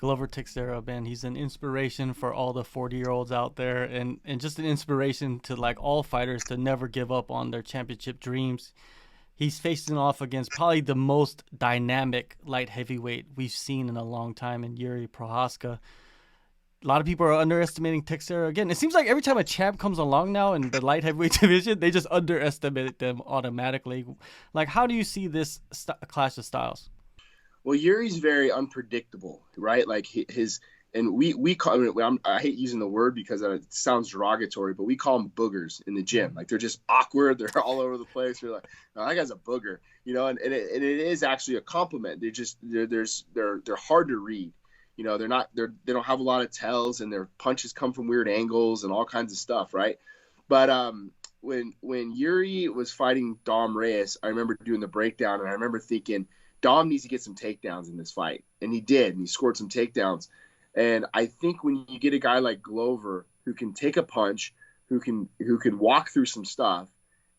Glover Teixeira, man, he's an inspiration for all the 40-year-olds out there, and just an inspiration to like all fighters to never give up on their championship dreams. He's facing off against probably the most dynamic light heavyweight we've seen in a long time in Jiri Prochazka. A lot of people are underestimating Teixeira again. It seems like every time a champ comes along now in the light heavyweight division, they just underestimate them automatically. Like, how do you see this clash of styles? Well, Yuri's very unpredictable, right? Like his, and we call, I hate using the word because it sounds derogatory, but we call them boogers in the gym. Like they're just awkward. They're all over the place. You're like, oh, that guy's a booger, and it is actually a compliment. They're hard to read. They don't have a lot of tells, and their punches come from weird angles and all kinds of stuff, right? But when Jiri was fighting Dom Reyes, I remember doing the breakdown, and I remember thinking, Dom needs to get some takedowns in this fight. And he did, and he scored some takedowns. And I think when you get a guy like Glover who can take a punch, who can walk through some stuff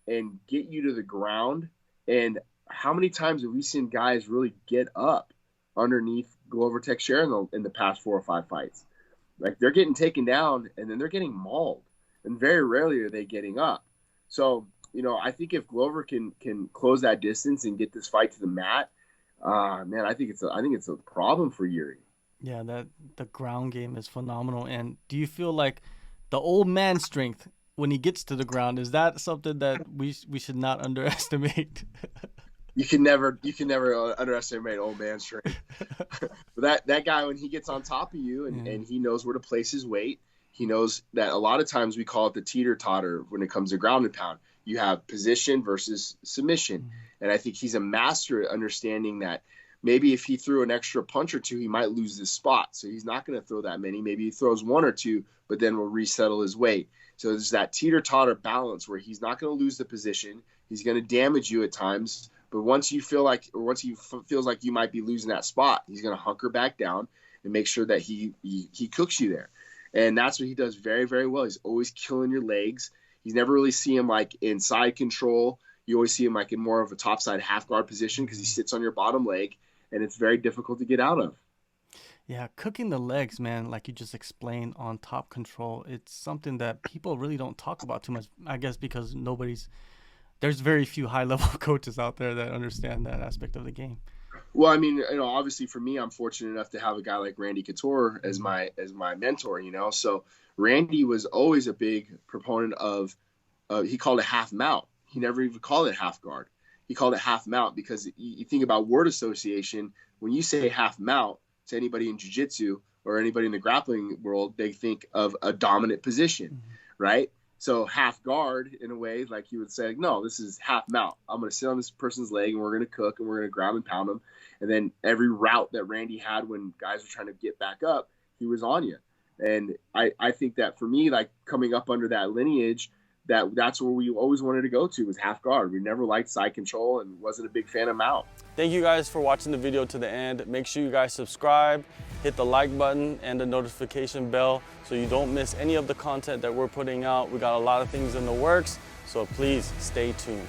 and get you to the ground, and how many times have we seen guys really get up underneath Glover Teixeira in the past 4 or 5 fights? Like they're getting taken down and then they're getting mauled. And very rarely are they getting up. So, I think if Glover can close that distance and get this fight to the mat, man, I think it's a problem for Jiri. Yeah, the ground game is phenomenal. And do you feel like the old man strength when he gets to the ground, is that something that we should not underestimate? You can never underestimate old man strength. But that guy, when he gets on top of you and he knows where to place his weight, he knows that a lot of times we call it the teeter-totter when it comes to ground and pound. You have position versus submission. And I think he's a master at understanding that maybe if he threw an extra punch or two, he might lose this spot. So he's not going to throw that many. Maybe he throws 1 or 2, but then will resettle his weight. So there's that teeter-totter balance where he's not going to lose the position. He's going to damage you at times. But once he feels like you might be losing that spot, he's going to hunker back down and make sure that he cooks you there. And that's what he does very, very well. He's always killing your legs. You never really see him like in side control. You always see him like in more of a topside half guard position because he sits on your bottom leg, and it's very difficult to get out of. Yeah, cooking the legs, man, like you just explained on top control, it's something that people really don't talk about too much, I guess, because there's very few high-level coaches out there that understand that aspect of the game. Well, I mean, obviously for me, I'm fortunate enough to have a guy like Randy Couture as my mentor, So Randy was always a big proponent of, he called it half mount. He never even called it half guard. He called it half mount because you think about word association. When you say half mount to anybody in jiu-jitsu or anybody in the grappling world, they think of a dominant position, right? So half guard, in a way, like you would say, no, this is half mount. I'm going to sit on this person's leg, and we're going to cook, and we're going to grab and pound them. And then every route that Randy had when guys were trying to get back up, he was on you. And I think that for me, like coming up under that lineage, that's where we always wanted to go to, was half guard. We never liked side control and wasn't a big fan of mount. Thank you guys for watching the video to the end. Make sure you guys subscribe, hit the like button and the notification bell so you don't miss any of the content that we're putting out. We got a lot of things in the works, so please stay tuned.